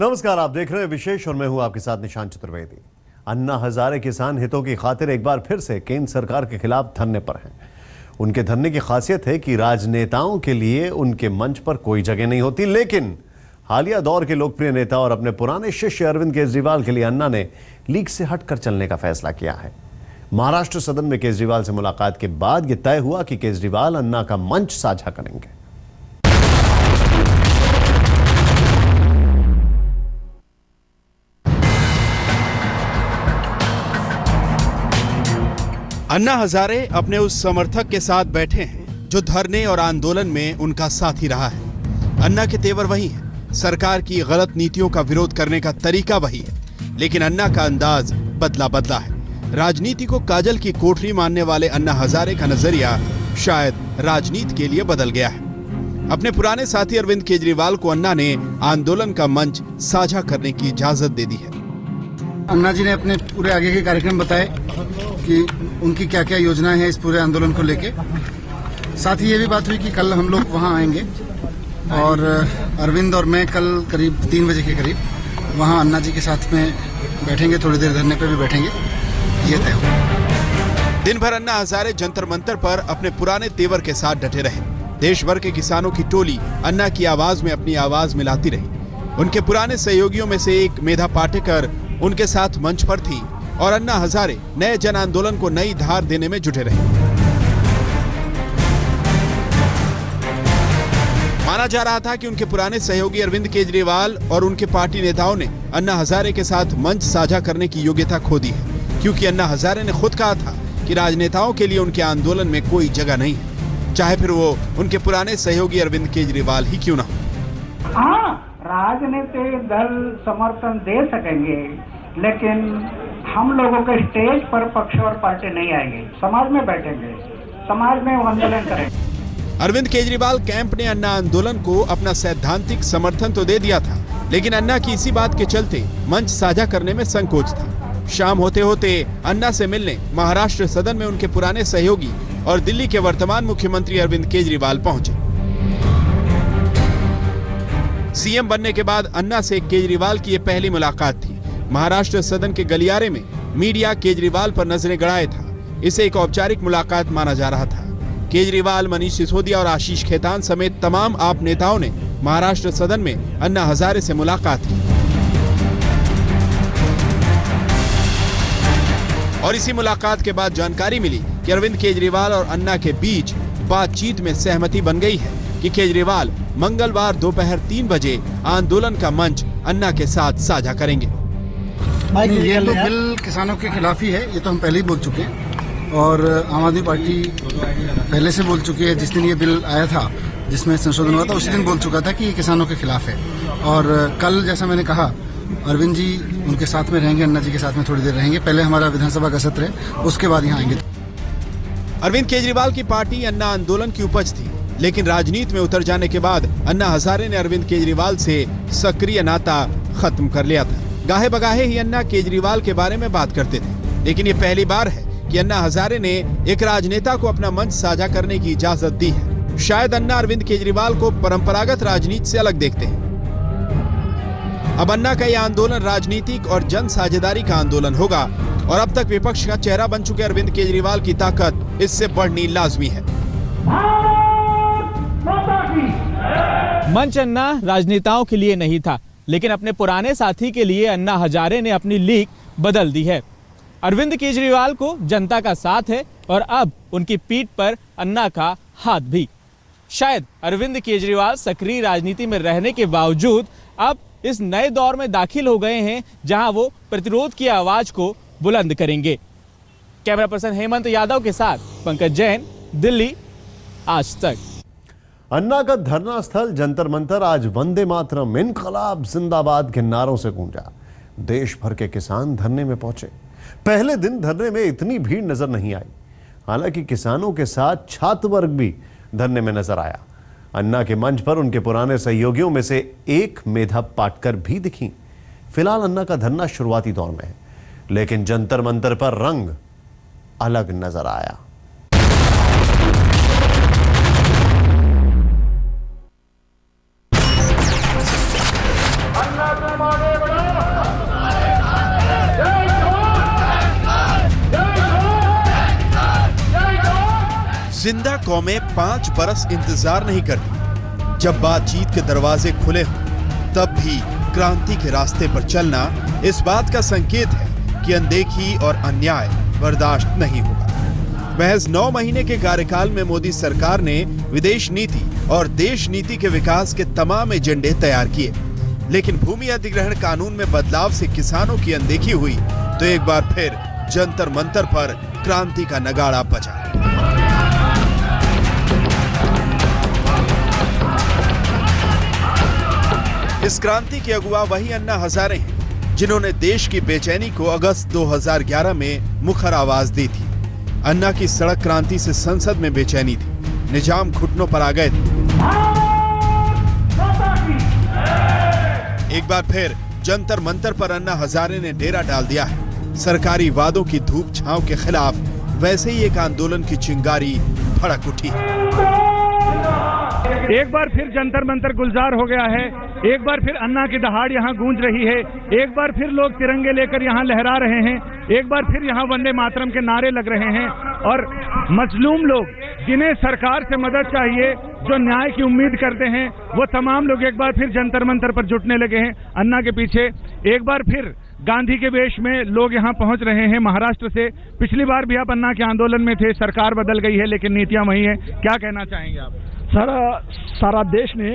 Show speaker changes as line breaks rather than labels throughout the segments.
नमस्कार, आप देख रहे हैं विशेष और मैं हूं आपके साथ निशांत चतुर्वेदी। अन्ना हजारे किसान हितों की खातिर एक बार फिर से केंद्र सरकार के खिलाफ धरने पर हैं। उनके धरने की खासियत है कि राजनेताओं के लिए उनके मंच पर कोई जगह नहीं होती, लेकिन हालिया दौर के लोकप्रिय नेता और अपने पुराने शिष्य अरविंद केजरीवाल के लिए अन्ना ने लीक से हटकर चलने का फैसला किया है। महाराष्ट्र सदन में केजरीवाल से मुलाकात के बाद यह तय हुआ कि केजरीवाल अन्ना का मंच साझा करेंगे।
अन्ना हजारे अपने उस समर्थक के साथ बैठे हैं जो धरने और आंदोलन में उनका साथी रहा है। अन्ना के तेवर वही हैं, सरकार की गलत नीतियों का विरोध करने का तरीका वही है, लेकिन अन्ना का अंदाज बदला बदला है। राजनीति को काजल की कोठरी मानने वाले अन्ना हजारे का नजरिया शायद राजनीति के लिए बदल गया है। अपने पुराने साथी अरविंद केजरीवाल को अन्ना ने आंदोलन का मंच साझा करने की इजाजत दे दी है।
अन्ना जी ने अपने पूरे आगे के कार्यक्रम बताए कि उनकी क्या क्या योजनाएं हैं इस पूरे आंदोलन को लेके। साथ ही ये भी बात हुई कि कल हम लोग वहां आएंगे और अरविंद और मैं कल करीब 3 बजे के करीब वहां अन्ना जी के साथ में बैठेंगे, थोड़ी देर धरने पे भी बैठेंगे, ये तय हुआ।
दिन भर अन्ना हजारे जंतर मंतर पर अपने पुराने तेवर के साथ डटे रहे। देश भर के किसानों की टोली अन्ना की आवाज में अपनी आवाज मिलाती रही। उनके पुराने सहयोगियों में से एक मेधा पाटेकर उनके साथ मंच पर थी और अन्ना हजारे नए जन आंदोलन को नई धार देने में जुटे रहे। माना जा रहा था कि उनके पुराने सहयोगी अरविंद केजरीवाल और उनके पार्टी नेताओं ने अन्ना हजारे के साथ मंच साझा करने की योग्यता खो दी है, क्योंकि अन्ना हजारे ने खुद कहा था कि राजनेताओं के लिए उनके आंदोलन में कोई जगह नहीं है, चाहे फिर वो उनके पुराने सहयोगी अरविंद केजरीवाल ही क्यों ना हो।
हाँ, राजनीतिक दल समर्थन दे सकेंगे, लेकिन हम लोगों के स्टेज पर पक्ष और पार्टी नहीं आएंगे, समाज में बैठेंगे, समाज में आंदोलन करेंगे।
अरविंद केजरीवाल कैंप ने अन्ना आंदोलन को अपना सैद्धांतिक समर्थन तो दे दिया था, लेकिन अन्ना की इसी बात के चलते मंच साझा करने में संकोच था। शाम होते होते अन्ना से मिलने महाराष्ट्र सदन में उनके पुराने सहयोगी और दिल्ली के वर्तमान मुख्यमंत्री अरविंद केजरीवाल पहुंचे। सीएम बनने के बाद अन्ना से केजरीवाल की यह पहली मुलाकात थी। महाराष्ट्र सदन के गलियारे में मीडिया केजरीवाल पर नजरें गड़ाए था। इसे एक औपचारिक मुलाकात माना जा रहा था। केजरीवाल, मनीष सिसोदिया और आशीष खेतान समेत तमाम आप नेताओं ने महाराष्ट्र सदन में अन्ना हजारे से मुलाकात की और इसी मुलाकात के बाद जानकारी मिली कि अरविंद केजरीवाल और अन्ना के बीच बातचीत में सहमति बन गई है कि केजरीवाल मंगलवार दोपहर 3 बजे आंदोलन का मंच अन्ना के साथ साझा करेंगे।
ये तो बिल किसानों के खिलाफ ही है, ये तो हम पहले ही बोल चुके हैं और आम आदमी पार्टी पहले से बोल चुकी है। जिस दिन ये बिल आया था, जिसमें संशोधन हुआ था, उसी दिन बोल चुका था कि ये किसानों के खिलाफ है। और कल जैसा मैंने कहा, अरविंद जी उनके साथ में रहेंगे, अन्ना जी के साथ में थोड़ी देर रहेंगे। पहले हमारा विधानसभा का सत्र है, उसके बाद यहाँ आएंगे।
अरविंद केजरीवाल की पार्टी अन्ना आंदोलन की उपज थी, लेकिन राजनीति में उतर जाने के बाद अन्ना हजारे ने अरविंद केजरीवाल से सक्रिय नाता खत्म कर लिया था। गाहे बगाहे ही अन्ना केजरीवाल के बारे में बात करते थे, लेकिन ये पहली बार है कि अन्ना हजारे ने एक राजनेता को अपना मंच साझा करने की इजाजत दी है। शायद अन्ना अरविंद केजरीवाल को परंपरागत राजनीति से अलग देखते हैं। अब अन्ना का यह आंदोलन राजनीतिक और जन साझेदारी का आंदोलन होगा और अब तक विपक्ष का चेहरा बन चुके अरविंद केजरीवाल की ताकत इससे बढ़नी लाजमी है।
मंच अन्ना राजनेताओं के लिए नहीं था, लेकिन अपने पुराने साथी के लिए अन्ना हजारे ने अपनी लीक बदल दी है। अरविंद केजरीवाल को जनता का साथ है और अब उनकी पीठ पर अन्ना का हाथ भी। शायद अरविंद केजरीवाल सक्रिय राजनीति में रहने के बावजूद अब इस नए दौर में दाखिल हो गए हैं, जहां वो प्रतिरोध की आवाज को बुलंद करेंगे। कैमरा पर्सन हेमंत यादव के साथ पंकज जैन, दिल्ली, आज तक।
अन्ना का धरना स्थल जंतर मंतर आज वंदे मातरम, इनकलाब जिंदाबाद के नारों से गूंजा। देश भर के किसान धरने में पहुंचे। पहले दिन धरने में इतनी भीड़ नजर नहीं आई। हालांकि किसानों के साथ छात्र वर्ग भी धरने में नजर आया। अन्ना के मंच पर उनके पुराने सहयोगियों में से एक मेधा पाटकर भी दिखी। फिलहाल अन्ना का धरना शुरुआती दौर में है, लेकिन जंतर मंतर पर रंग अलग नजर आया।
अन्ना
जिंदा कौमें 5 बरस इंतजार नहीं करती। जब बातचीत के दरवाजे खुले हों, तब भी क्रांति के रास्ते पर चलना इस बात का संकेत है कि अनदेखी और अन्याय बर्दाश्त नहीं होगा। महज 9 महीने के कार्यकाल में मोदी सरकार ने विदेश नीति और देश नीति के विकास के तमाम एजेंडे तैयार किए, लेकिन भूमि अधिग्रहण कानून में बदलाव से किसानों की अनदेखी हुई तो एक बार फिर जंतर मंतर पर क्रांति का नगाड़ा बजा। इस क्रांति के अगुवा वही अन्ना हजारे हैं जिन्होंने देश की बेचैनी को अगस्त 2011 में मुखर आवाज दी थी। अन्ना की सड़क क्रांति से संसद में बेचैनी थी, निजाम घुटनों पर आ गए थे। एक बार फिर जंतर मंतर पर अन्ना हजारे ने डेरा डाल दिया है। सरकारी वादों की धूप छांव के खिलाफ वैसे ही एक आंदोलन की चिंगारी भड़क उठी।
एक बार फिर जंतर मंतर गुलजार हो गया है। एक बार फिर अन्ना की दहाड़ यहाँ गूंज रही है। एक बार फिर लोग तिरंगे लेकर यहाँ लहरा रहे हैं। एक बार फिर यहाँ वंदे मातरम के नारे लग रहे हैं और मजलूम लोग जिन्हें सरकार से मदद चाहिए, जो न्याय की उम्मीद करते हैं, वो तमाम लोग एक बार फिर जंतर मंतर पर जुटने लगे हैं अन्ना के पीछे। एक बार फिर गांधी के वेश में लोग यहाँ पहुंच रहे हैं महाराष्ट्र से। पिछली बार भी आप अन्ना के आंदोलन में थे, सरकार बदल गई है लेकिन नीतियां वही हैं। क्या कहना चाहेंगे आप?
सारा देश ने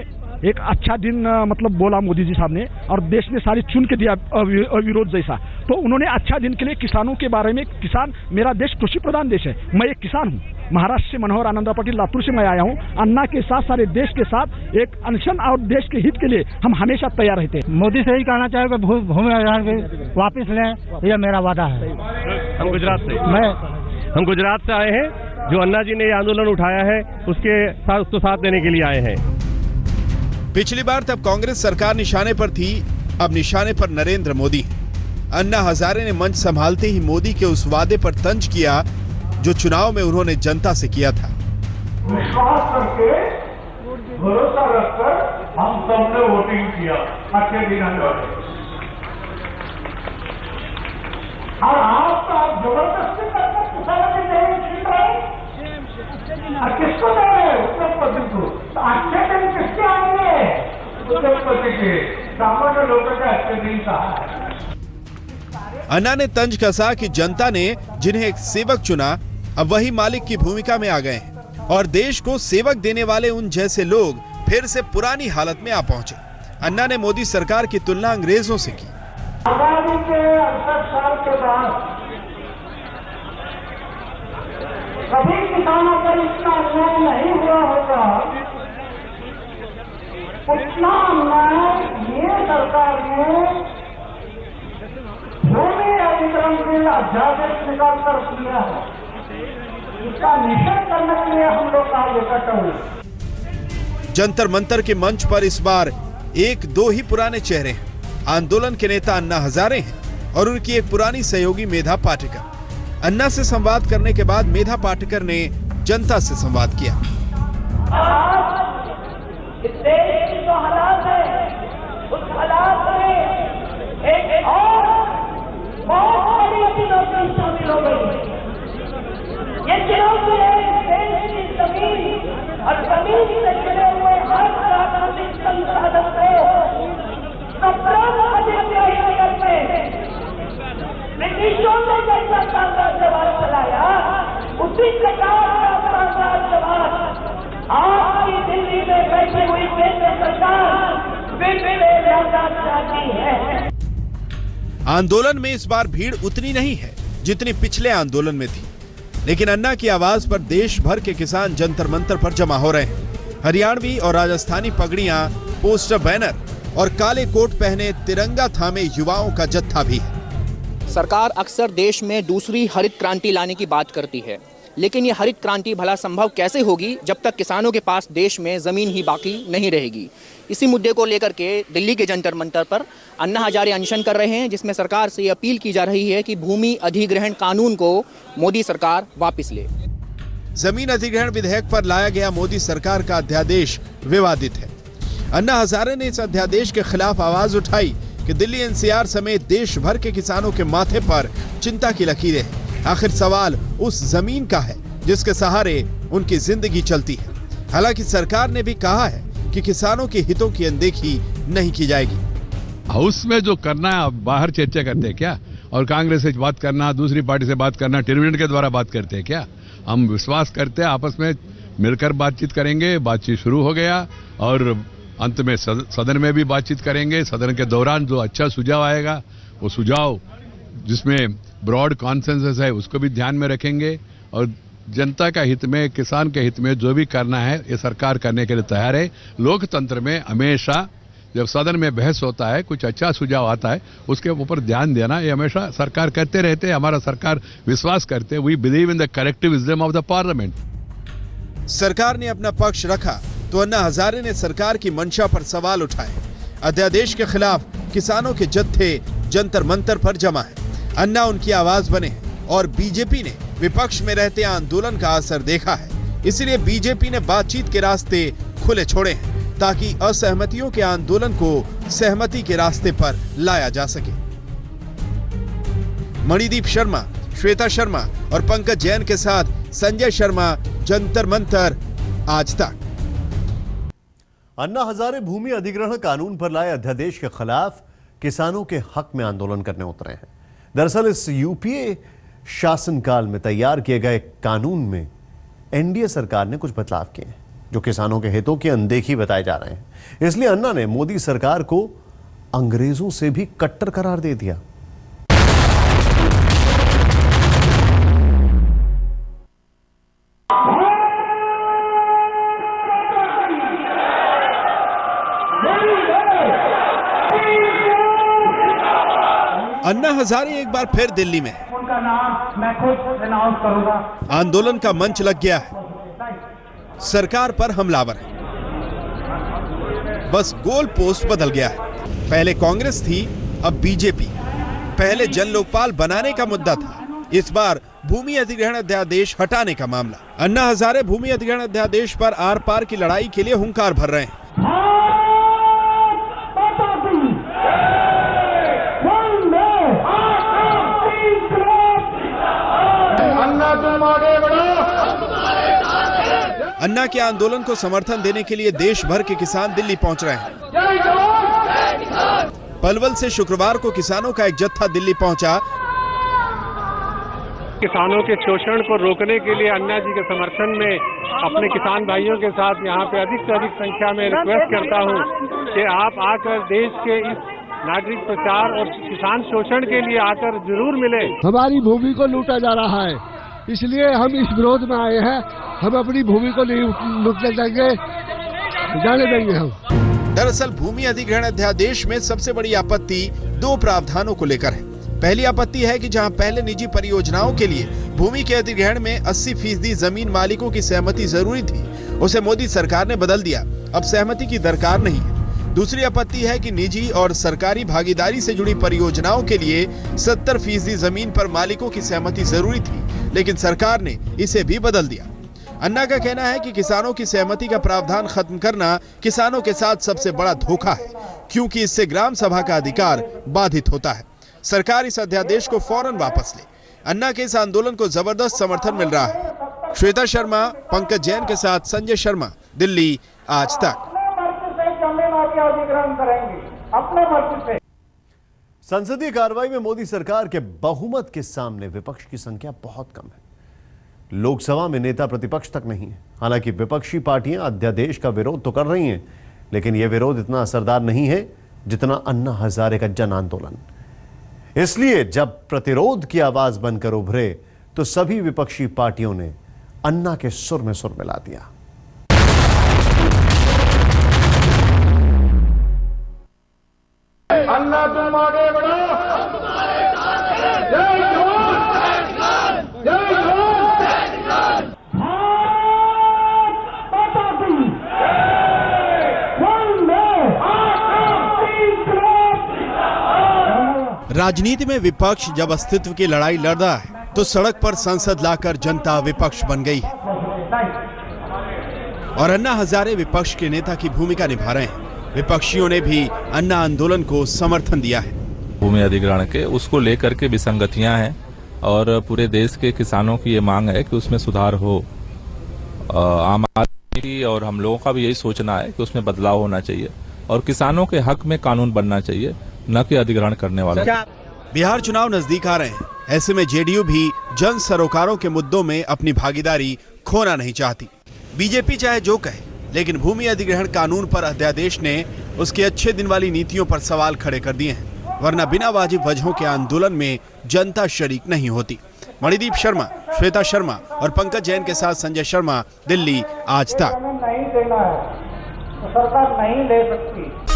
एक अच्छा दिन मतलब बोला मोदी जी साहब ने, और देश ने सारी चुन के दिया अविरोध जैसा। तो उन्होंने अच्छा दिन के लिए किसानों के बारे में, किसान, मेरा देश कृषि प्रधान देश है, मैं एक किसान हूँ। महाराष्ट्र से मनोहर आनंद पाटिल लातूर से मैं आया हूँ। अन्ना के साथ सारे देश के साथ एक अनशन और देश के हित के लिए हम हमेशा तैयार रहते हैं।
मोदी से ही कहना चाहेगा भूमि अधिग्रहण वापिस लें, यह मेरा वादा है।
हम गुजरात से आए हैं। जो अन्ना जी ने ये आंदोलन उठाया है उसको साथ देने के लिए आए हैं।
पिछली बार तब कांग्रेस सरकार निशाने पर थी, अब निशाने पर नरेंद्र मोदी है। अन्ना हजारे ने मंच संभालते ही मोदी के उस वादे पर तंज किया जो चुनाव में उन्होंने जनता से किया था।
विश्वास करके, भरोसा रखकर हम सबने वोटिंग किया अच्छे दिन और आप जबरदस्ती करके किसानों की जमीन छीन रहे हैं। किसको दे रहे हैं? उद्योगपति को। तो अच्छे दिन किसके आएंगे? उद्योगपति के, सामान्य लोगों के अच्छे दिन कहाँ है?
अन्ना ने तंज कसा कि जनता ने जिन्हें एक सेवक चुना, अब वही मालिक की भूमिका में आ गए हैं और देश को सेवक देने वाले उन जैसे लोग फिर से पुरानी हालत में आ पहुंचे। अन्ना ने मोदी सरकार की तुलना अंग्रेजों से की।
आजादी के 68 साल के बाद कभी किसानों पर इतना अन्याय नहीं हुआ होगा, उतना अन्याय ये सरकार ने भूमि अधिग्रहण बिल अध्यादेश निकालकर किया है। इसका निषेध करने के लिए हम लोग आज इकट्ठे हुए।
जंतर मंतर के मंच पर इस बार एक दो ही पुराने चेहरे हैं। आंदोलन के नेता अन्ना हजारे हैं और उनकी एक पुरानी सहयोगी मेधा पाटेकर। अन्ना से संवाद करने के बाद मेधा पाटेकर ने जनता से संवाद किया।
इस देश की जो हालात है, उस हालात में एक और बहुत बड़ी चुनौती शामिल हो गई। ये चुनौती है देश की जमीन और जमीन से जुड़े हुए हर प्राकृतिक संसाधन ब्रिटिशों ने जैसा साम्राज्यवाद चलाया, उसी प्रकार का साम्राज्यवाद आपकी दिल्ली में बैठी हुई केंद्र सरकार फिर लाना चाहती है।
आंदोलन में इस बार भीड़ उतनी नहीं है जितनी पिछले आंदोलन में थी, लेकिन अन्ना की आवाज पर देश भर के किसान जंतर मंतर पर जमा हो रहे हैं। हरियाणवी और राजस्थानी पगड़ियां, पोस्टर, बैनर और काले कोट पहने तिरंगा थामे युवाओं का जत्था भी है।
सरकार अक्सर देश में दूसरी हरित क्रांति लाने की बात करती है, लेकिन ये हरित क्रांति भला संभव कैसे होगी जब तक किसानों के पास देश में ज़मीन ही बाकी नहीं रहेगी। इसी मुद्दे को लेकर के दिल्ली के जंतर मंतर पर अन्ना हजारे अनशन कर रहे हैं, जिसमें सरकार से ये अपील की जा रही है कि भूमि अधिग्रहण कानून को मोदी सरकार वापस ले।
जमीन अधिग्रहण विधेयक पर लाया गया मोदी सरकार का अध्यादेश विवादित है। अन्ना हजारे ने इस अध्यादेश के खिलाफ आवाज उठाई कि दिल्ली एनसीआर समेत देश भर के किसानों के माथे पर चिंता की लकीरें हैं। आखिर सवाल उस जमीन का है जिसके सहारे उनकी जिंदगी चलती है। हालांकि सरकार ने भी कहा है कि किसानों के हितों की अनदेखी नहीं की जाएगी।
हाउस में जो करना है बाहर चर्चा करते हैं क्या? और कांग्रेस से बात करना, दूसरी पार्टी से बात करना, टेलीविजन के द्वारा बात करते हैं क्या? हम विश्वास करते हैं आपस में मिलकर बातचीत करेंगे। बातचीत शुरू हो गया और अंत में सदन में भी बातचीत करेंगे। सदन के दौरान जो अच्छा सुझाव आएगा वो सुझाव जिसमें ब्रॉड कॉन्सेंसस है उसको भी ध्यान में रखेंगे और जनता का हित में, किसान के हित में जो भी करना है ये सरकार करने के लिए तैयार है। लोकतंत्र में हमेशा जब सदन में बहस होता है, कुछ अच्छा सुझाव आता है, उसके ऊपर ध्यान देना ये हमेशा सरकार करते रहते हैं। हमारा सरकार विश्वास करते हैं, we believe in the collective wisdom of the parliament.
सरकार ने अपना पक्ष रखा तो अन्ना हजारे ने सरकार की मंशा पर सवाल उठाए। अध्यादेश के खिलाफ किसानों के जत्थे जंतर मंतर पर जमा है। अन्ना उनकी आवाज बने और बीजेपी ने विपक्ष में रहते आंदोलन का असर देखा है। इसलिए बीजेपी ने बातचीत के रास्ते खुले छोड़े हैं ताकि असहमतियों के आंदोलन को सहमति के रास्ते पर लाया जा सके। मणिदीप शर्मा, श्वेता शर्मा और पंकज जैन के साथ संजय शर्मा, जंतर मंतर, आज तक।
अन्ना हजारे भूमि अधिग्रहण कानून पर लाए अध्यादेश के खिलाफ किसानों के हक में आंदोलन करने उतरे हैं। दरअसल इस यूपीए शासनकाल में तैयार किए गए कानून में एनडीए सरकार ने कुछ बदलाव किए हैं जो किसानों के हितों की अनदेखी बताए जा रहे हैं। इसलिए अन्ना ने मोदी सरकार को अंग्रेजों से भी कट्टर करार दे दिया।
अन्ना हजारे एक बार फिर दिल्ली में।
उनका नाम मैं खुद अनाउंस करूंगा।
आंदोलन का मंच लग गया है। सरकार पर हमलावर है। बस गोल पोस्ट बदल गया है। पहले कांग्रेस थी, अब बीजेपी। पहले जन लोकपाल बनाने का मुद्दा था, इस बार भूमि अधिग्रहण अध्यादेश हटाने का मामला। अन्ना हजारे भूमि अधिग्रहण अध्यादेश पर आर पार की लड़ाई के लिए हुंकार भर रहे हैं। अन्ना के आंदोलन को समर्थन देने के लिए देश भर के किसान दिल्ली पहुंच रहे हैं। पलवल से शुक्रवार को किसानों का एक जत्था दिल्ली पहुंचा।
किसानों के शोषण को रोकने के लिए अन्ना जी के समर्थन में अपने किसान भाइयों के साथ यहाँ पे अधिक से अधिक संख्या में रिक्वेस्ट करता हूँ कि आप आकर देश के इस नागरिक प्रचार और किसान शोषण के लिए आकर जरूर मिले।
हमारी भूमि को लूटा जा रहा है, इसलिए हम इस विरोध में आए हैं। हम अपनी भूमि को नहीं लूटने देंगे, जाने देंगे हम।
दरअसल भूमि अधिग्रहण अध्यादेश में सबसे बड़ी आपत्ति दो प्रावधानों को लेकर है। पहली आपत्ति है कि जहां पहले निजी परियोजनाओं के लिए भूमि के अधिग्रहण में 80% जमीन मालिकों की सहमति जरूरी थी, उसे मोदी सरकार ने बदल दिया। अब सहमति की दरकार नहीं है। दूसरी आपत्ति है कि निजी और सरकारी भागीदारी से जुड़ी परियोजनाओं के लिए 70% जमीन पर मालिकों की सहमति जरूरी थी, लेकिन सरकार ने इसे भी बदल दिया। अन्ना का कहना है कि किसानों की सहमति का प्रावधान खत्म करना किसानों के साथ सबसे बड़ा धोखा है, क्योंकि इससे ग्राम सभा का अधिकार बाधित होता है। सरकार इस अध्यादेश को फौरन वापस ले। अन्ना के इस आंदोलन को जबरदस्त समर्थन मिल रहा है। श्वेता शर्मा, पंकज जैन के साथ संजय शर्मा, दिल्ली, आज तक।
संसदीय कार्रवाई में मोदी सरकार के बहुमत के सामने विपक्ष की संख्या बहुत कम है। लोकसभा में नेता प्रतिपक्ष तक नहीं है। हालांकि विपक्षी पार्टियां अध्यादेश का विरोध तो कर रही हैं, लेकिन यह विरोध इतना असरदार नहीं है जितना अन्ना हजारे का जन आंदोलन। इसलिए जब प्रतिरोध की आवाज बनकर उभरे तो सभी विपक्षी पार्टियों ने अन्ना के सुर में सुर मिला दिया।
अन्ना तुम आगे बढ़ो, जय जवान, जय जवान,
राजनीति में विपक्ष जब अस्तित्व की लड़ाई लड़ रहा है तो सड़क पर संसद लाकर जनता विपक्ष बन गई है और अन्ना हजारे विपक्ष के नेता की भूमिका निभा रहे हैं। विपक्षियों ने भी अन्ना आंदोलन को समर्थन दिया है।
भूमि अधिग्रहण के उसको लेकर के विसंगतियां हैं और पूरे देश के किसानों की ये मांग है कि उसमें सुधार हो आम आदमी की और हम लोगों का भी यही सोचना है कि उसमें बदलाव होना चाहिए और किसानों के हक में कानून बनना चाहिए, न कि अधिग्रहण करने वाला।
बिहार चुनाव नजदीक आ रहे हैं, ऐसे में जेडीयू भी जन सरोकारों के मुद्दों में अपनी भागीदारी खोना नहीं चाहती। बीजेपी चाहे जो कहे, लेकिन भूमि अधिग्रहण कानून पर अध्यादेश ने उसके अच्छे दिन वाली नीतियों पर सवाल खड़े कर दिए हैं, वरना बिना वाजिब वजहों के आंदोलन में जनता शरीक नहीं होती। मणिदीप शर्मा, श्वेता शर्मा और पंकज जैन के साथ संजय शर्मा, दिल्ली, आज तक।
नहीं देना है तो सरकार नहीं ले सकती।